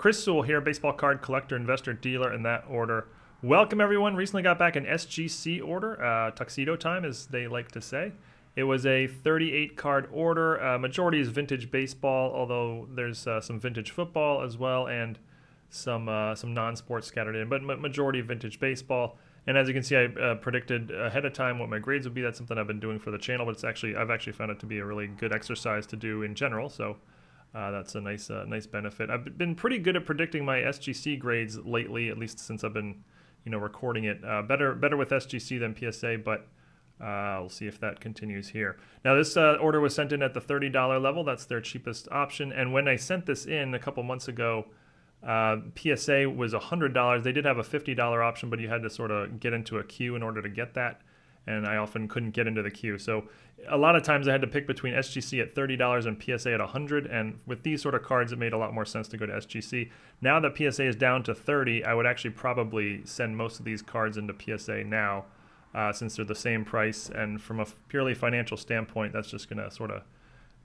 Chris Sewall here, baseball card collector, investor, dealer in that order. Welcome everyone. Recently got back an SGC order, tuxedo time as they like to say. It was a 38 card order. Majority is vintage baseball, although there's some vintage football as well and some non-sports scattered in, but majority vintage baseball. And as you can see, I predicted ahead of time what my grades would be. That's something I've been doing for the channel, but I've actually found it to be a really good exercise to do in general. So that's a nice benefit. I've been pretty good at predicting my SGC grades lately, at least since I've been recording it. Better with SGC than PSA, but we'll see if that continues here. Now this order was sent in at the $30 level. That's their cheapest option. And when I sent this in a couple months ago, PSA was $100. They did have a $50 option, but you had to sort of get into a queue in order to get that. And I often couldn't get into the queue. So a lot of times I had to pick between SGC at $30 and PSA at $100. And with these sort of cards, it made a lot more sense to go to SGC. Now that PSA is down to $30, I would actually probably send most of these cards into PSA now, since they're the same price. And from a purely financial standpoint, that's just going to sort of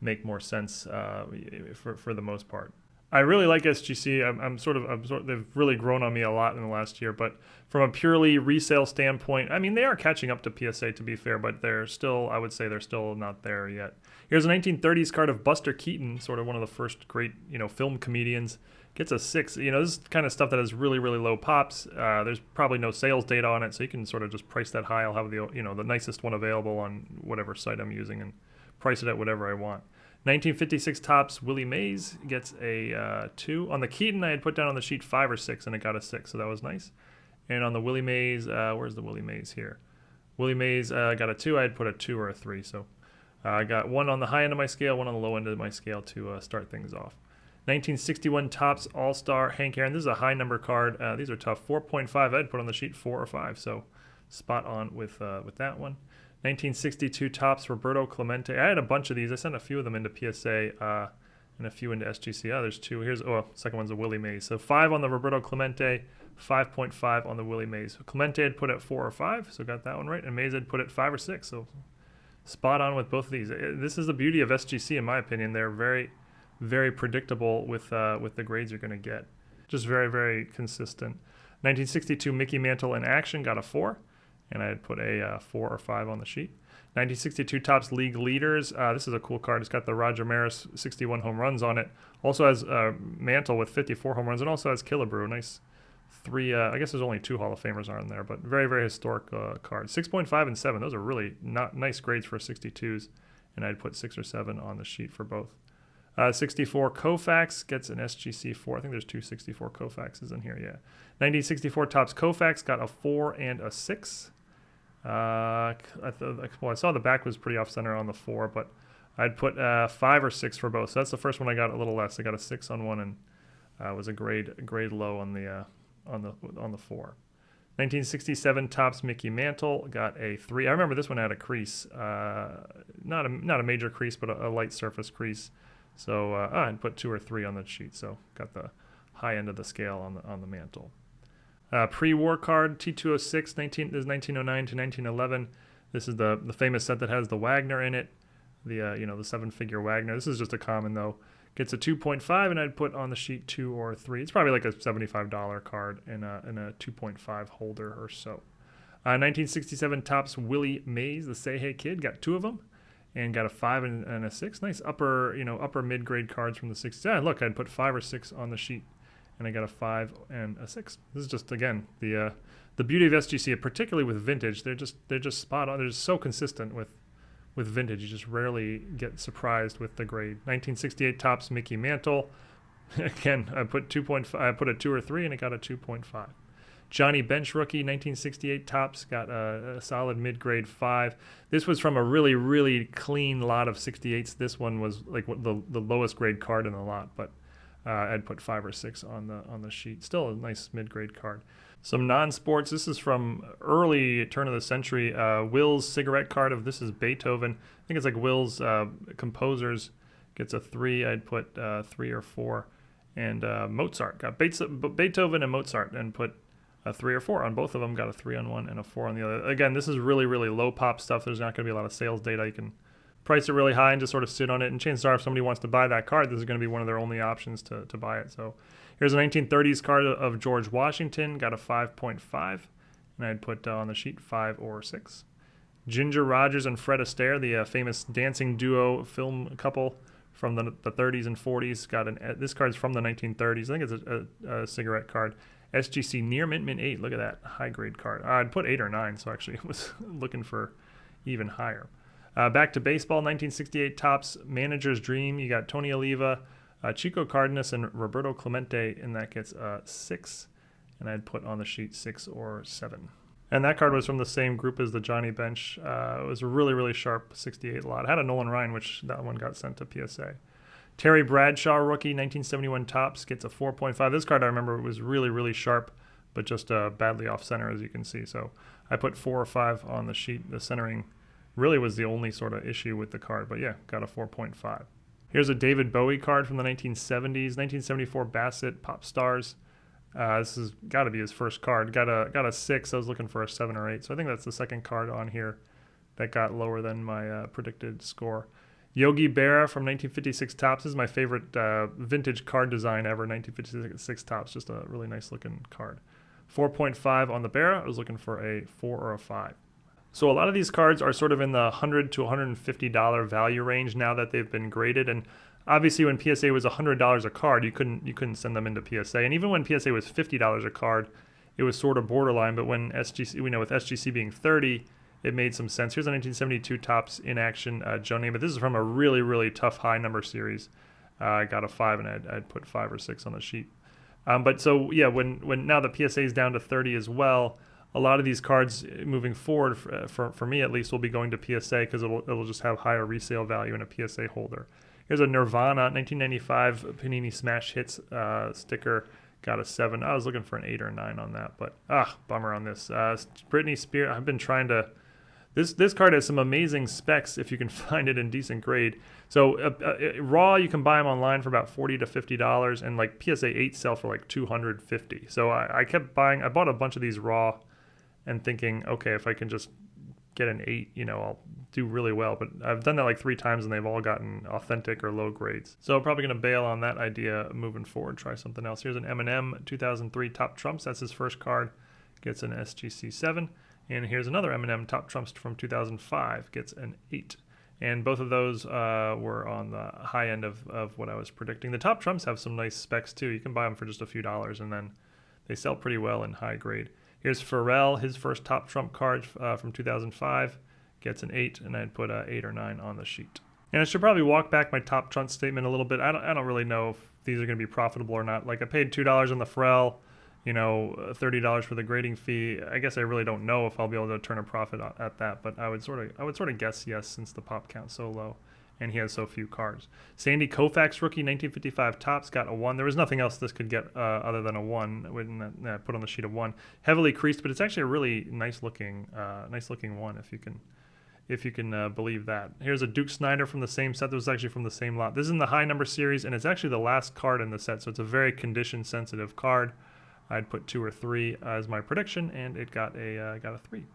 make more sense for the most part. I really like SGC. They've really grown on me a lot in the last year, but from a purely resale standpoint, I mean, they are catching up to PSA to be fair, but I would say they're still not there yet. Here's a 1930s card of Buster Keaton, sort of one of the first great, film comedians. Gets a 6. This is kind of stuff that has really, really low pops. There's probably no sales data on it, so you can sort of just price that high. I'll have the nicest one available on whatever site I'm using and price it at whatever I want. 1956 Topps Willie Mays gets a 2. On the Keaton, I had put down on the sheet 5 or 6, and it got a 6, so that was nice. And on the Willie Mays, where's the Willie Mays here? Willie Mays got a 2. I had put a 2 or a 3, so I got 1 on the high end of my scale, 1 on the low end of my scale to start things off. 1961 Topps All-Star Hank Aaron. This is a high number card. These are tough. 4.5. I'd put on the sheet 4 or 5, so spot on with that one. 1962 Topps Roberto Clemente. I had a bunch of these. I sent a few of them into PSA and a few into SGC. There's 2. Second one's a Willie Mays. So 5 on the Roberto Clemente, 5.5 on the Willie Mays. Clemente had put at 4 or 5, so got that one right. And Mays had put at 5 or 6, so spot on with both of these. This is the beauty of SGC, in my opinion. They're very, very predictable with the grades you're going to get. Just very, very consistent. 1962 Mickey Mantle in action got a 4. And I had put a 4 or 5 on the sheet. 1962 Topps League Leaders. This is a cool card. It's got the Roger Maris 61 home runs on it. Also has Mantle with 54 home runs, and also has Killebrew. Nice 3. I guess there's only 2 Hall of Famers on there, but very, very historic card. 6.5 and 7. Those are really not nice grades for 62s, and I'd put 6 or 7 on the sheet for both. 64 Koufax gets an SGC 4. I think there's 2 64 Koufaxes in here, yeah. 1964 Topps Koufax got a 4 and a 6. I saw the back was pretty off center on the 4, but I'd put 5 or 6 for both. So that's the first one I got a little less. I got a 6 on one and was a grade low on the 4. 1967 Topps Mickey Mantle got a 3. I remember this one had a crease, not a major crease, but a light surface crease. So I'd put 2 or 3 on the sheet. So got the high end of the scale on the Mantle. Pre-war card T206, this is 1909 to 1911. This is the famous set that has the Wagner in it, the 7-figure Wagner. This is just a common though. Gets a 2.5, and I'd put on the sheet 2 or 3. It's probably like a $75 card in a 2.5 holder or so. 1967 Topps Willie Mays, the Say Hey Kid, got 2 of them, and got a 5 and a 6. Nice upper mid-grade cards from the 60s. Yeah, look, I'd put 5 or 6 on the sheet, and I got a 5 and a 6. This is just, again, the beauty of SGC, particularly with vintage. They're just spot on. They're just so consistent with vintage. You just rarely get surprised with the grade. 1968 Topps Mickey Mantle. Again, I put 2.5. I put a 2 or 3, and it got a 2.5. Johnny Bench rookie, 1968 Topps, got a solid mid-grade 5. This was from a really, really clean lot of 68s. This one was like the lowest grade card in the lot, but I'd put 5 or 6 on the sheet. Still a nice mid-grade card. Some non-sports. This is from early turn of the century. Will's cigarette card of this is Beethoven. I think it's like Will's composers. Gets a 3. I'd put 3 or 4. And Mozart got Beethoven and Mozart, and put a 3 or 4 on both of them. Got a 3 on one and a 4 on the other. Again, this is really, really low pop stuff. There's not going to be a lot of sales data. You can price it really high and just sort of sit on it. And chances are, if somebody wants to buy that card, this is going to be one of their only options to buy it. So here's a 1930s card of George Washington, got a 5.5, and I'd put on the sheet 5 or 6. Ginger Rogers and Fred Astaire, the famous dancing duo film couple from the 30s and 40s, got this card's from the 1930s. I think it's a cigarette card. SGC Near Mint 8. Look at that high grade card. I'd put 8 or 9, so actually it was looking for even higher. Back to baseball, 1968 Topps Manager's Dream. You got Tony Oliva, Chico Cardenas, and Roberto Clemente, and that gets 6. And I'd put on the sheet 6 or 7. And that card was from the same group as the Johnny Bench. It was a really, really sharp 68 lot. It had a Nolan Ryan, which that one got sent to PSA. Terry Bradshaw, rookie, 1971 Topps, gets a 4.5. This card, I remember, was really, really sharp, but just badly off center, as you can see. So I put 4 or 5 on the sheet. The centering really was the only sort of issue with the card, but yeah, got a 4.5. Here's a David Bowie card from the 1970s, 1974 Bassett Pop Stars. This has got to be his first card. Got a 6. I was looking for a 7 or 8. So I think that's the second card on here that got lower than my predicted score. Yogi Berra from 1956 Topps. This is my favorite vintage card design ever, 1956 Topps. Just a really nice looking card. 4.5 on the Berra. I was looking for a 4 or a 5. So a lot of these cards are sort of in the $100 to $150 value range now that they've been graded. And obviously, when PSA was $100 a card, you couldn't send them into PSA. And even when PSA was $50 a card, it was sort of borderline. But when SGC, we know with SGC being 30, it made some sense. Here's a 1972 Topps in action Joe Namath. This is from a really, really tough high number series. I got a 5, and I'd put 5 or 6 on the sheet. But so yeah, when now the PSA is down to 30 as well, a lot of these cards moving forward, for me at least, will be going to PSA because it'll just have higher resale value in a PSA holder. Here's a Nirvana 1995 Panini Smash Hits sticker. Got a 7. I was looking for an 8 or 9 on that, but bummer on this. Britney Spears. I've been trying to. This card has some amazing specs if you can find it in decent grade. So raw, you can buy them online for about $40 to $50, and like PSA 8 sell for like $250. So I kept buying. I bought a bunch of these raw, and thinking, okay, if I can just get an 8, I'll do really well. But I've done that like 3 times, and they've all gotten authentic or low grades. So I'm probably going to bail on that idea moving forward, try something else. Here's an Eminem 2003 Top Trumps. That's his first card. Gets an SGC 7. And here's another Eminem Top Trumps from 2005. Gets an 8. And both of those were on the high end of what I was predicting. The Top Trumps have some nice specs too. You can buy them for just a few dollars, and then they sell pretty well in high grade. Here's Pharrell, his first Top Trump card from 2005, gets an 8, and I'd put 8 or 9 on the sheet. And I should probably walk back my Top Trump statement a little bit. I don't really know if these are going to be profitable or not. Like I paid $2 on the Pharrell, $30 for the grading fee. I guess I really don't know if I'll be able to turn a profit at that, but I would sort of guess yes, since the pop count's so low and he has so few cards. Sandy Koufax, rookie, 1955 Topps, got a 1. There was nothing else this could get other than a 1. When I put on the sheet of 1. Heavily creased, but it's actually a really nice looking 1 if you can believe that. Here's a Duke Snider from the same set. That was actually from the same lot. This is in the high number series, and it's actually the last card in the set, so it's a very condition sensitive card. I'd put 2 or 3 as my prediction, and it got a 3.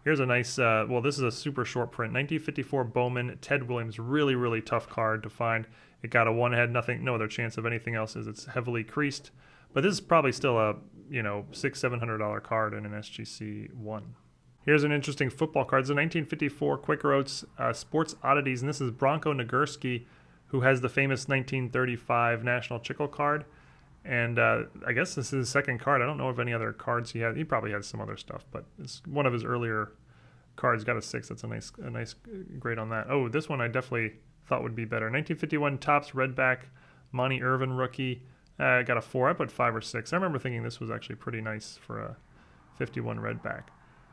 Here's a nice, this is a super short print, 1954 Bowman Ted Williams, really, really tough card to find. It got a 1, had no other chance of anything else as it's heavily creased. But this is probably still a, $600-700 card in an SGC 1. Here's an interesting football card. It's a 1954 Quaker Oats Sports Oddities, and this is Bronco Nagurski, who has the famous 1935 National Chickle card. And I guess this is his second card. I don't know of any other cards he had. He probably has some other stuff, but it's one of his earlier cards. Got a 6. That's a nice grade on that. Oh, this one I definitely thought would be better. 1951 Topps Redback Monty Irvin rookie. Got a 4. I put 5 or 6. I remember thinking this was actually pretty nice for a 51 Redback.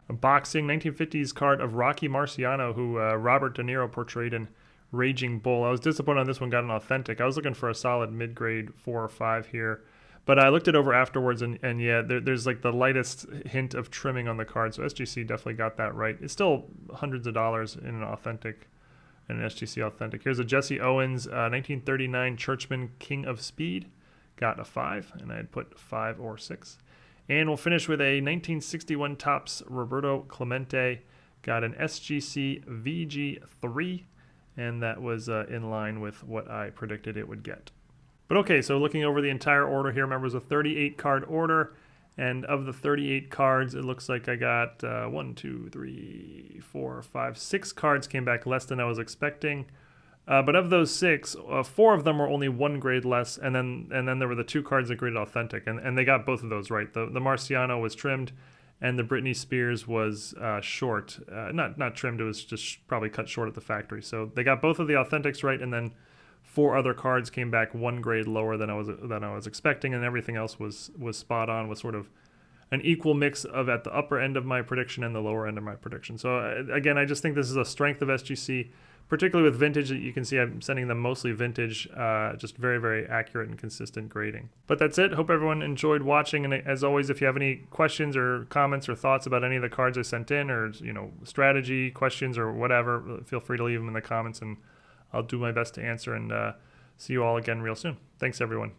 A boxing 1950s card of Rocky Marciano, who Robert De Niro portrayed in Raging Bull. I was disappointed on this one, got an authentic. I was looking for a solid mid-grade 4 or 5 here, but I looked it over afterwards, and yeah, there's like the lightest hint of trimming on the card, so SGC definitely got that right. It's still hundreds of dollars in an SGC authentic. Here's a Jesse Owens 1939 Churchman King of Speed, got a 5, and I'd put 5 or 6. And we'll finish with a 1961 Topps Roberto Clemente, got an SGC VG3, and that was in line with what I predicted it would get. But okay, so looking over the entire order here, remember it was a 38 card order, and of the 38 cards, it looks like I got 6 cards came back less than I was expecting. But of those 6, 4 of them were only 1 grade less, and then there were the 2 cards that graded authentic, and they got both of those right. The Marciano was trimmed, and the Britney Spears was short. Not trimmed, it was just probably cut short at the factory. So they got both of the authentics right, and then 4 other cards came back 1 grade lower than I was expecting, and everything else was spot on, was sort of an equal mix of at the upper end of my prediction and the lower end of my prediction. So again, I just think this is a strength of SGC, particularly with vintage. You can see I'm sending them mostly vintage, just very, very accurate and consistent grading. But that's it. Hope everyone enjoyed watching. And as always, if you have any questions or comments or thoughts about any of the cards I sent in, or strategy questions or whatever, feel free to leave them in the comments, and I'll do my best to answer. And see you all again real soon. Thanks, everyone.